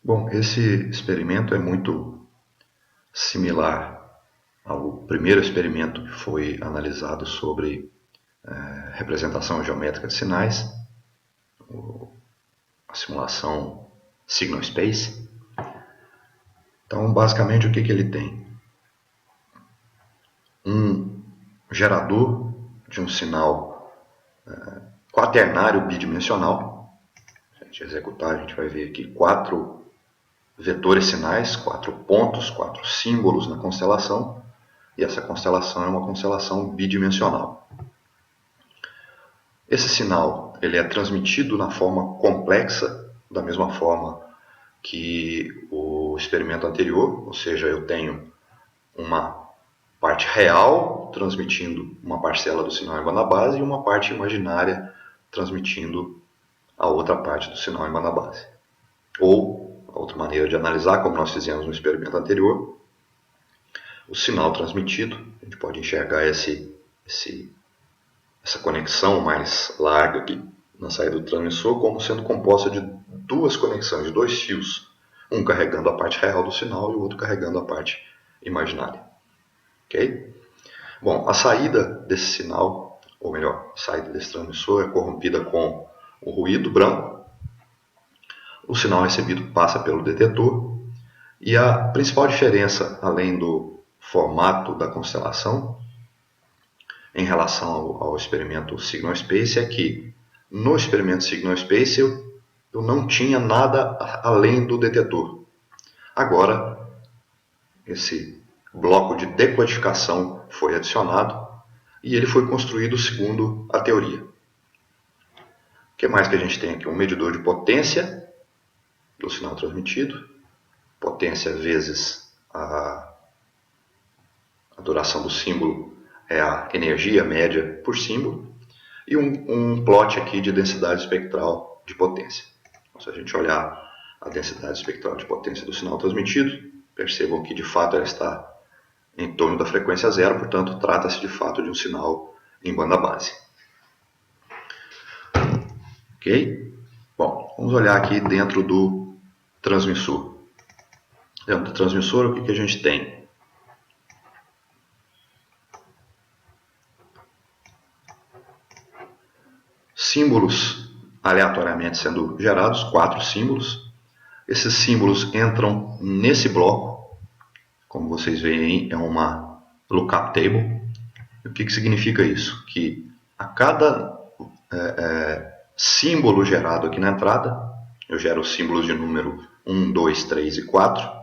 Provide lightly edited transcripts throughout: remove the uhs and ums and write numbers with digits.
Bom, esse experimento é muito similar ao primeiro experimento que foi analisado sobre representação geométrica de sinais, a simulação Signal Space. Então, basicamente, o que ele tem? Um gerador de um sinal quaternário bidimensional. Se a gente executar, a gente vai ver aqui 4 vetores sinais, 4 pontos, 4 símbolos na constelação, e essa constelação é uma constelação bidimensional. Esse sinal ele é transmitido na forma complexa, da mesma forma que o experimento anterior, ou seja, eu tenho uma parte real transmitindo uma parcela do sinal em banda base e uma parte imaginária transmitindo a outra parte do sinal em banda base. Ou, a outra maneira de analisar, como nós fizemos no experimento anterior, o sinal transmitido, a gente pode enxergar essa conexão mais larga aqui na saída do transmissor como sendo composta de duas conexões, de 2 fios, um carregando a parte real do sinal e o outro carregando a parte imaginária. Ok? Bom, a saída desse sinal, ou melhor, a saída desse transmissor é corrompida com o ruído branco. O sinal recebido passa pelo detetor e a principal diferença, além do formato da constelação, em relação ao experimento Signal Space, é que no experimento Signal Space eu não tinha nada além do detetor. Agora, esse bloco de decodificação foi adicionado e ele foi construído segundo a teoria. O que mais que a gente tem aqui? Um medidor de potência do sinal transmitido, potência vezes a duração do símbolo é a energia média por símbolo, e um plot aqui de densidade espectral de potência. Então, se a gente olhar a densidade espectral de potência do sinal transmitido, percebam que de fato ela está em torno da frequência zero, portanto trata-se de fato de um sinal em banda base. Ok? Bom, vamos olhar aqui dentro do transmissor. Dentro do transmissor, o que a gente tem? Símbolos aleatoriamente sendo gerados, 4 símbolos. Esses símbolos entram nesse bloco, como vocês veem, é uma lookup table. O que significa isso? Que a cada símbolo gerado aqui na entrada, eu gero símbolos de número 1, 2, 3 e 4.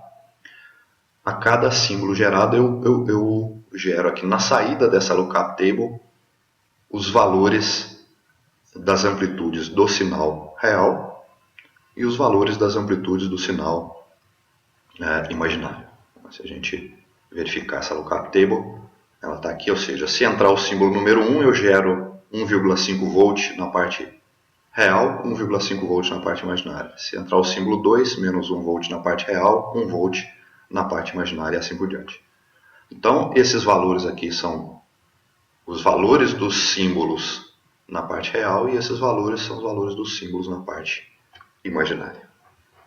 A cada símbolo gerado eu gero aqui na saída dessa lookup table os valores das amplitudes do sinal real e os valores das amplitudes do sinal imaginário. Se a gente verificar essa lookup table, ela está aqui, ou seja, se entrar o símbolo número 1, eu gero 1,5 volt na parte real, 1,5 volt na parte imaginária. Se entrar o símbolo 2, menos 1 volt na parte real, 1 volt na parte imaginária e assim por diante. Então, esses valores aqui são os valores dos símbolos na parte real e esses valores são os valores dos símbolos na parte imaginária.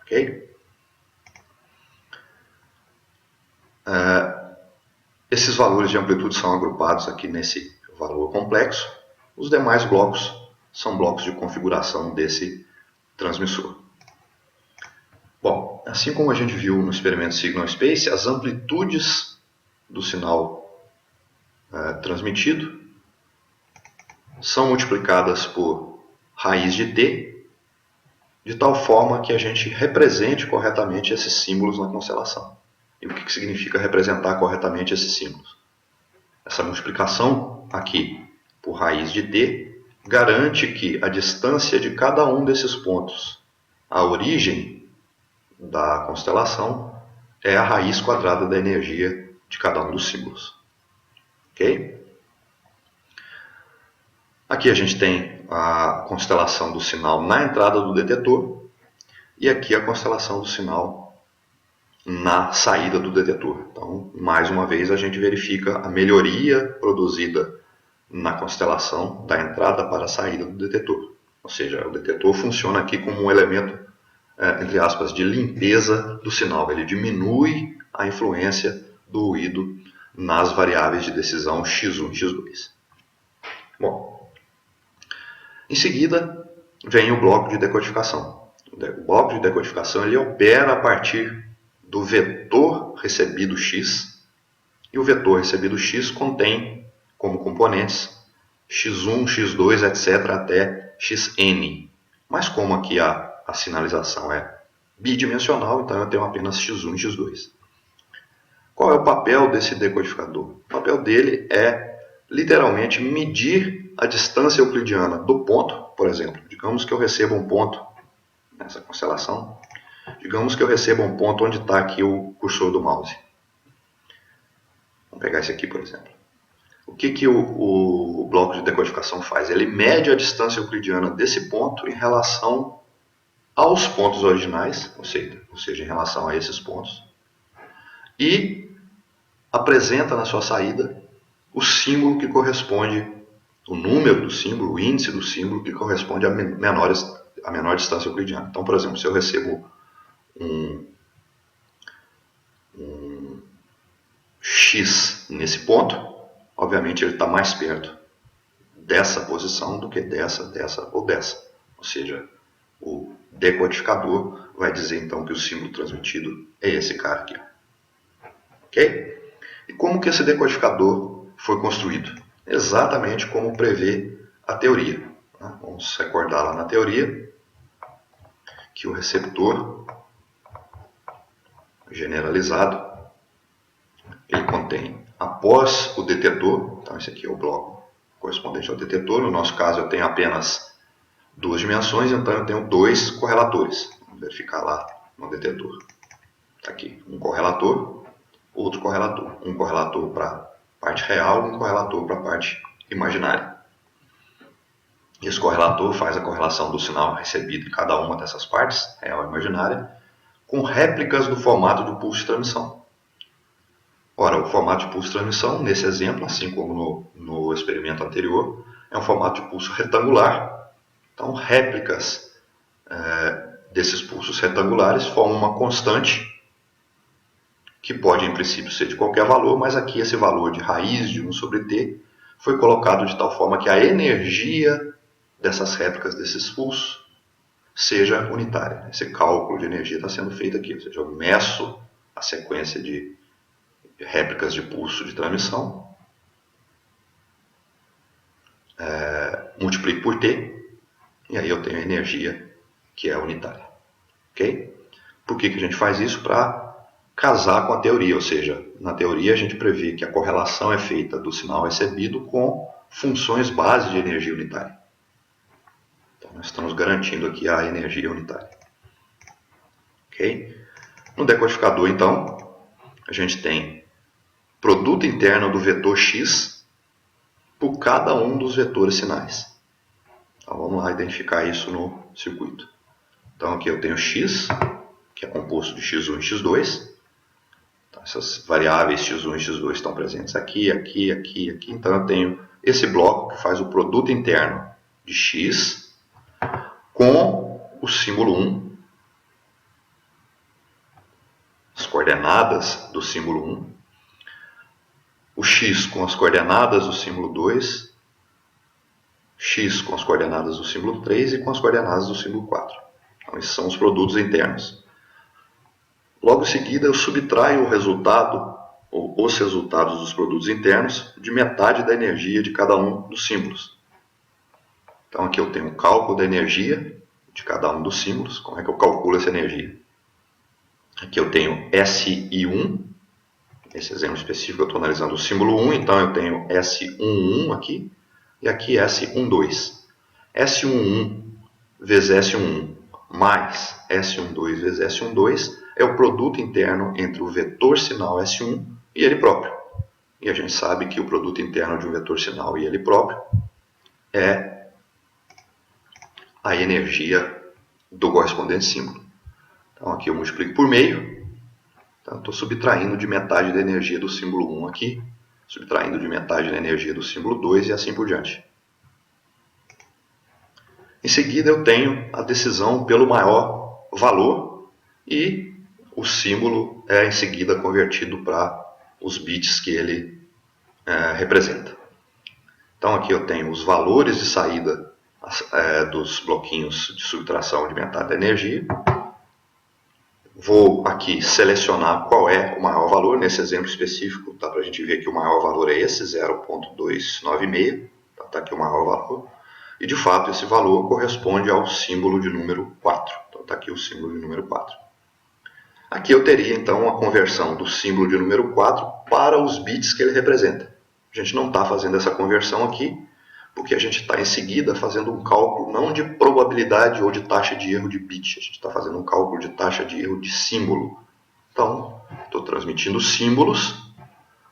Ok? Esses valores de amplitude são agrupados aqui nesse valor complexo. Os demais blocos são blocos de configuração desse transmissor. Bom, assim como a gente viu no experimento Signal Space, as amplitudes do sinal transmitido são multiplicadas por raiz de t, de tal forma que a gente represente corretamente esses símbolos na constelação. E o que significa representar corretamente esses símbolos? Essa multiplicação aqui por raiz de t garante que a distância de cada um desses pontos à origem da constelação é a raiz quadrada da energia de cada um dos símbolos. Ok? Aqui a gente tem a constelação do sinal na entrada do detetor e aqui a constelação do sinal na saída do detetor. Então, mais uma vez, a gente verifica a melhoria produzida na constelação da entrada para a saída do detetor. Ou seja, o detetor funciona aqui como um elemento entre aspas, de limpeza do sinal. Ele diminui a influência do ruído nas variáveis de decisão x1 e x2. Bom, em seguida vem o bloco de decodificação. O bloco de decodificação ele opera a partir do vetor recebido x, e o vetor recebido x contém como componentes x1, x2, etc. até xn. Mas como aqui a sinalização é bidimensional, então eu tenho apenas x1 e x2. Qual é o papel desse decodificador? O papel dele é literalmente medir a distância euclidiana do ponto, por exemplo. Digamos que eu receba um ponto nessa constelação. Digamos que eu receba um ponto onde está aqui o cursor do mouse. Vamos pegar esse aqui, por exemplo. O que o bloco de decodificação faz? Ele mede a distância euclidiana desse ponto em relação aos pontos originais, ou seja, em relação a esses pontos, e apresenta na sua saída o símbolo que corresponde, o número do símbolo, o índice do símbolo que corresponde à menor distância euclidiana. Então, por exemplo, se eu recebo um x nesse ponto, obviamente ele está mais perto dessa posição do que dessa ou dessa. Ou seja, o decodificador vai dizer então que o símbolo transmitido é esse cara aqui. Ok? E como que esse decodificador foi construído? Exatamente como prevê a teoria. Vamos recordar lá na teoria que o receptor generalizado ele contém, após o detetor, então esse aqui é o bloco correspondente ao detetor, no nosso caso eu tenho apenas duas dimensões, então eu tenho dois correlatores. Vamos verificar lá no detetor. Está aqui um correlator, outro correlator. Um correlator para a parte real, um correlator para a parte imaginária. Esse correlator faz a correlação do sinal recebido em cada uma dessas partes, real e imaginária, com réplicas do formato de pulso de transmissão. Ora, o formato de pulso de transmissão, nesse exemplo, assim como no experimento anterior, é um formato de pulso retangular. Então, réplicas desses pulsos retangulares formam uma constante, que pode, em princípio, ser de qualquer valor, mas aqui esse valor de raiz de 1 sobre t foi colocado de tal forma que a energia dessas réplicas desses pulsos seja unitária. Esse cálculo de energia está sendo feito aqui, ou seja, eu meço a sequência de réplicas de pulso de transmissão, multiplico por t, e aí eu tenho a energia que é unitária. Okay? Por que a gente faz isso? Para casar com a teoria, ou seja, na teoria a gente prevê que a correlação é feita do sinal recebido com funções base de energia unitária. Então nós estamos garantindo aqui a energia unitária. Okay? No decodificador, então, a gente tem produto interno do vetor x por cada um dos vetores sinais. Então vamos lá identificar isso no circuito. Então aqui eu tenho x, que é composto de x1 e x2. Então, essas variáveis x1 e x2 estão presentes aqui, aqui, aqui, aqui. Então eu tenho esse bloco que faz o produto interno de x com o símbolo 1, as coordenadas do símbolo 1, o x com as coordenadas do símbolo 2, x com as coordenadas do símbolo 3 e com as coordenadas do símbolo 4. Então esses são os produtos internos. Logo em seguida eu subtraio o resultado, ou os resultados dos produtos internos, de metade da energia de cada um dos símbolos. Então aqui eu tenho o cálculo da energia de cada um dos símbolos. Como é que eu calculo essa energia? Aqui eu tenho SI1, nesse exemplo específico eu estou analisando o símbolo 1, então eu tenho S11 aqui, e aqui S12. S11 vezes S11 mais S12 vezes S12 é o produto interno entre o vetor sinal S1 e ele próprio. E a gente sabe que o produto interno de um vetor sinal e ele próprio é a energia do correspondente símbolo. Então aqui eu multiplico por meio. Então estou subtraindo de metade da energia do símbolo 1 aqui, subtraindo de metade da energia do símbolo 2 e assim por diante. Em seguida eu tenho a decisão pelo maior valor e o símbolo é em seguida convertido para os bits que ele representa. Então aqui eu tenho os valores de saída dos bloquinhos de subtração alimentar da energia. Vou aqui selecionar qual é o maior valor. Nesse exemplo específico, dá para a gente ver que o maior valor é esse, 0.296. Está aqui o maior valor. E de fato esse valor corresponde ao símbolo de número 4. Então está aqui o símbolo de número 4. Aqui eu teria então a conversão do símbolo de número 4 para os bits que ele representa. A gente não está fazendo essa conversão aqui, porque a gente está em seguida fazendo um cálculo não de probabilidade ou de taxa de erro de bit, a gente está fazendo um cálculo de taxa de erro de símbolo. Então, estou transmitindo símbolos,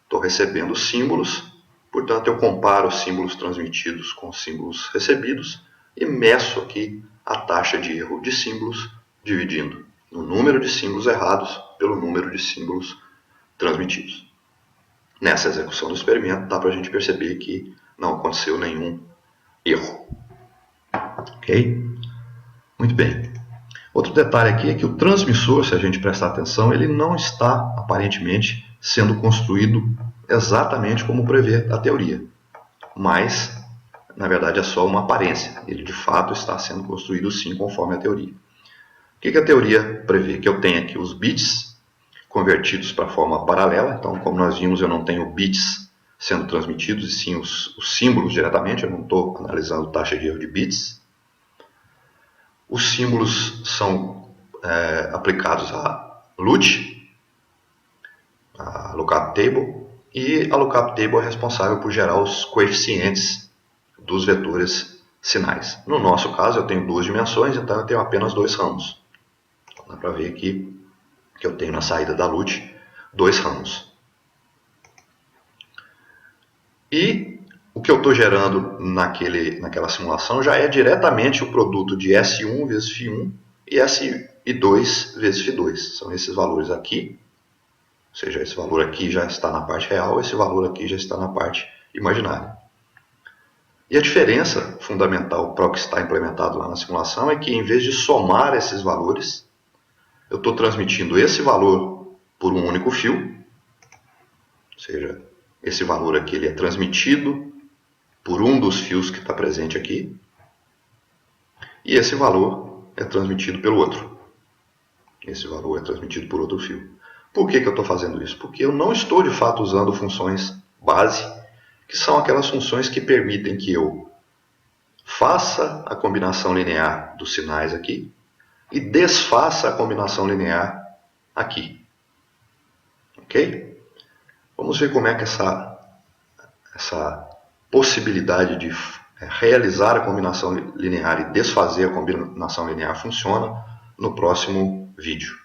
estou recebendo símbolos, portanto eu comparo os símbolos transmitidos com os símbolos recebidos e meço aqui a taxa de erro de símbolos, dividindo o número de símbolos errados pelo número de símbolos transmitidos. Nessa execução do experimento dá para a gente perceber que não aconteceu nenhum erro. Ok? Muito bem. Outro detalhe aqui é que o transmissor, se a gente prestar atenção, ele não está aparentemente sendo construído exatamente como prevê a teoria. Mas, na verdade, é só uma aparência. Ele de fato está sendo construído sim conforme a teoria. O que a teoria prevê? Que eu tenha aqui os bits convertidos para a forma paralela. Então, como nós vimos, eu não tenho bits sendo transmitidos, e sim os símbolos diretamente. Eu não estou analisando taxa de erro de bits. Os símbolos são aplicados a LUT, a Lookup Table, e a Lookup Table é responsável por gerar os coeficientes dos vetores sinais. No nosso caso, eu tenho duas dimensões, então eu tenho apenas dois ramos. Dá para ver aqui que eu tenho na saída da LUT dois ramos. E o que eu estou gerando naquela simulação já é diretamente o produto de S1 vezes Φ1 e S2 vezes Φ2. São esses valores aqui, ou seja, esse valor aqui já está na parte real, esse valor aqui já está na parte imaginária. E a diferença fundamental para o que está implementado lá na simulação é que, em vez de somar esses valores, eu estou transmitindo esse valor por um único fio, ou seja, esse valor aqui ele é transmitido por um dos fios que está presente aqui, e esse valor é transmitido pelo outro. Esse valor é transmitido por outro fio. Por que eu estou fazendo isso? Porque eu não estou de fato usando funções base, que são aquelas funções que permitem que eu faça a combinação linear dos sinais aqui e desfaça a combinação linear aqui. Ok? Vamos ver como é que essa possibilidade de realizar a combinação linear e desfazer a combinação linear funciona no próximo vídeo.